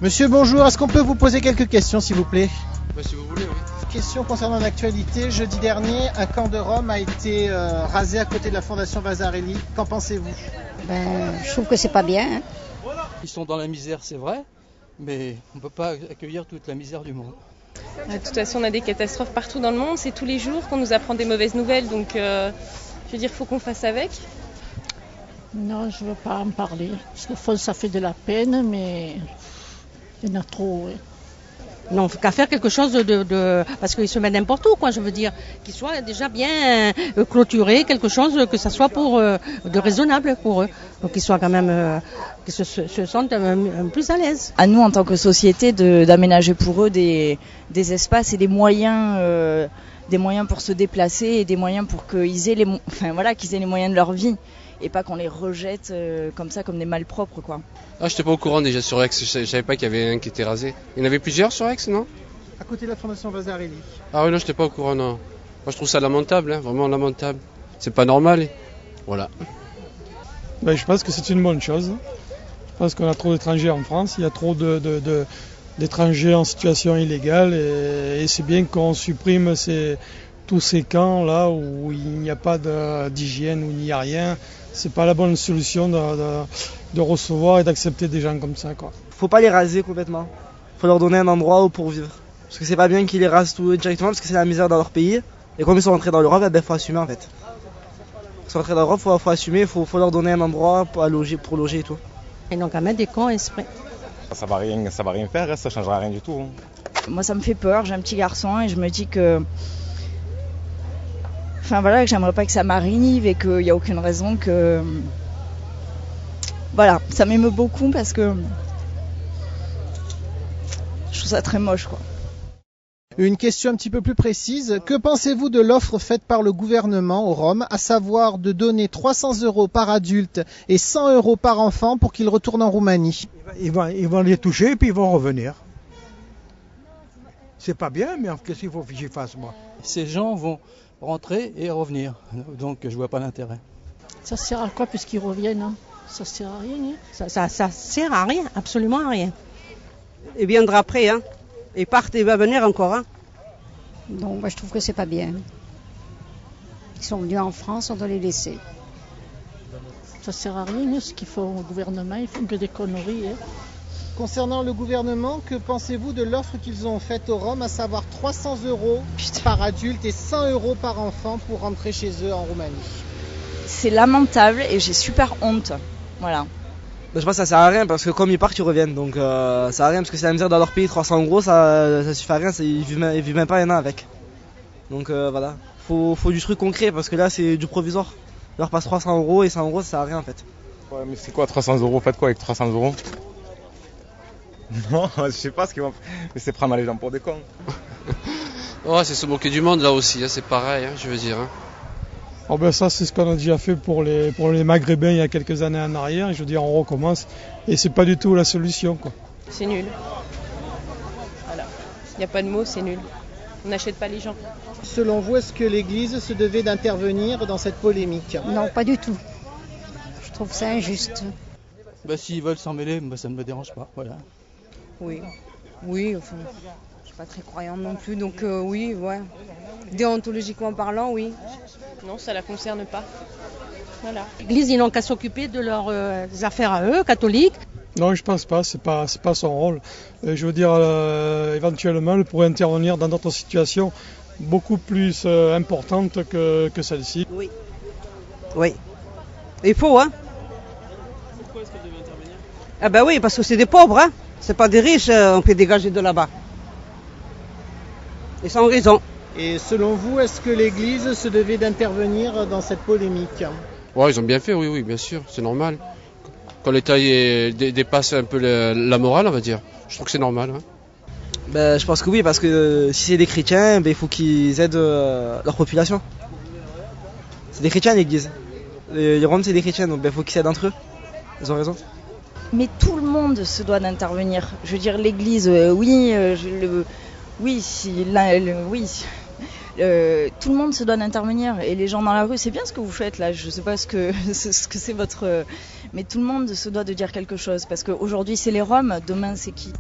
Monsieur, bonjour, est-ce qu'on peut vous poser quelques questions s'il vous plaît? Si vous voulez, oui. Question concernant l'actualité. Jeudi dernier, un camp de Rome a été rasé à côté de la Fondation Vasarely. Qu'en pensez-vous? Je trouve que c'est pas bien. Hein. Ils sont dans la misère, c'est vrai, mais on ne peut pas accueillir toute la misère du monde. De toute façon, on a des catastrophes partout dans le monde. C'est tous les jours qu'on nous apprend des mauvaises nouvelles. Donc, je veux dire, il faut qu'on fasse avec. Non, je ne veux pas en parler. Parce que fond, ça fait de la peine, mais il y en a trop. Oui. Non, il faut qu'à faire quelque chose parce qu'ils se mettent n'importe où, quoi, je veux dire, qu'ils soient déjà bien clôturés, quelque chose que ça soit pour de raisonnable pour eux, donc qu'ils soient quand même, qu'ils se sentent plus à l'aise. À nous, en tant que société, d'aménager pour eux des espaces et des moyens pour se déplacer et des moyens pour qu'ils aient qu'ils aient les moyens de leur vie. Et pas qu'on les rejette comme ça, comme des malpropres, quoi. Ah, j'étais pas au courant déjà sur Aix, je savais pas qu'il y avait un qui était rasé. Il y en avait plusieurs sur Aix, non? À côté de la Fondation Vasarely. Ah oui, non, j'étais pas au courant, non. Moi, je trouve ça lamentable, hein, vraiment lamentable. C'est pas normal, voilà. Je pense que c'est une bonne chose. Je pense qu'on a trop d'étrangers en France, il y a trop d'étrangers en situation illégale et c'est bien qu'on supprime tous ces camps là où il n'y a pas d'hygiène, où il n'y a rien. C'est pas la bonne solution de recevoir et d'accepter des gens comme ça, quoi. Faut pas les raser complètement. Faut leur donner un endroit où pour vivre. Parce que c'est pas bien qu'ils les rasent tout directement parce que c'est la misère dans leur pays. Et comme ils sont rentrés dans l'Europe, faut assumer en fait. Ils sont rentrés dans l'Europe, faut assumer, faut leur donner un endroit pour loger et tout. Et donc à mettre des camps exprès. Ça va rien faire, ça changera rien du tout. Moi ça me fait peur, j'ai un petit garçon et je me dis que que j'aimerais pas que ça m'arrive et qu'il n'y a aucune raison que... Voilà, ça m'émeut beaucoup parce que je trouve ça très moche, quoi. Une question un petit peu plus précise. Que pensez-vous de l'offre faite par le gouvernement aux Roms, à savoir de donner 300 € par adulte et 100 € par enfant pour qu'ils retournent en Roumanie? Ils vont les toucher et puis ils vont revenir. C'est pas bien, mais qu'est-ce qu'il faut que j'y fasse, moi? Ces gens vont rentrer et revenir, donc je vois pas l'intérêt. Ça sert à quoi puisqu'ils reviennent, hein? Ça sert à rien. Hein? Ça sert à rien, absolument à rien. Il viendra après, hein. Il part et il va venir encore, hein. Donc, je trouve que c'est pas bien. Ils sont venus en France, on doit les laisser. Ça sert à rien, hein, ce qu'ils font au gouvernement, ils font que des conneries. Hein. Concernant le gouvernement, que pensez-vous de l'offre qu'ils ont faite aux Roms, à savoir 300 € par adulte et 100 € par enfant pour rentrer chez eux en Roumanie? C'est lamentable et j'ai super honte. Voilà. Je pense que ça sert à rien parce que comme ils partent, ils reviennent. Donc ça sert à rien parce que c'est la misère dans leur pays. 300 € ça suffit à rien, ils vivent même pas un an avec. Donc voilà. Faut du truc concret parce que là c'est du provisoire. Ils leur passent 300 € et 100 € ça sert à rien en fait. Ouais, mais c'est quoi 300 €? Faites quoi avec 300 €? Non, je sais pas ce qu'ils vont faire. Mais c'est prendre les gens pour des cons. Oh, c'est se moquer du monde là aussi, hein, c'est pareil, hein, je veux dire. Hein. Oh ça c'est ce qu'on a déjà fait pour les Maghrébins il y a quelques années en arrière. Je veux dire, on recommence et c'est pas du tout la solution, quoi. C'est nul. Voilà. Il n'y a pas de mots, c'est nul. On n'achète pas les gens. Selon vous, est-ce que l'Église se devait d'intervenir dans cette polémique? Non, pas du tout. Je trouve ça injuste. S'ils veulent s'en mêler, ça ne me dérange pas, voilà. Oui, enfin, je suis pas très croyante non plus, donc oui, ouais. Déontologiquement parlant, oui. Non, ça la concerne pas. Voilà. L'Église, ils n'ont qu'à s'occuper de leurs affaires à eux, catholiques. Non, je pense pas, c'est pas son rôle. Je veux dire, éventuellement, elle pourrait intervenir dans d'autres situations beaucoup plus importantes que celle-ci. Oui. Il faut, hein. Pourquoi est-ce qu'elle devait intervenir? Ah ben oui, parce que c'est des pauvres, hein. C'est pas des riches, on fait dégager de là-bas. Et sans raison. Et selon vous, est-ce que l'Église se devait d'intervenir dans cette polémique? Ouais, ils ont bien fait, oui, bien sûr, c'est normal. Quand l'État dépasse un peu la morale, on va dire, je trouve que c'est normal. Hein. Je pense que oui, parce que si c'est des chrétiens, il faut qu'ils aident leur population. C'est des chrétiens l'Église. Les Roms, c'est des chrétiens, donc il faut qu'ils s'aident entre eux. Ils ont raison. Mais tout le monde se doit d'intervenir. Je veux dire, l'Église, tout le monde se doit d'intervenir. Et les gens dans la rue, c'est bien ce que vous faites là. Je sais pas ce que c'est votre... Mais tout le monde se doit de dire quelque chose. Parce qu'aujourd'hui, c'est les Roms, demain, c'est qui ?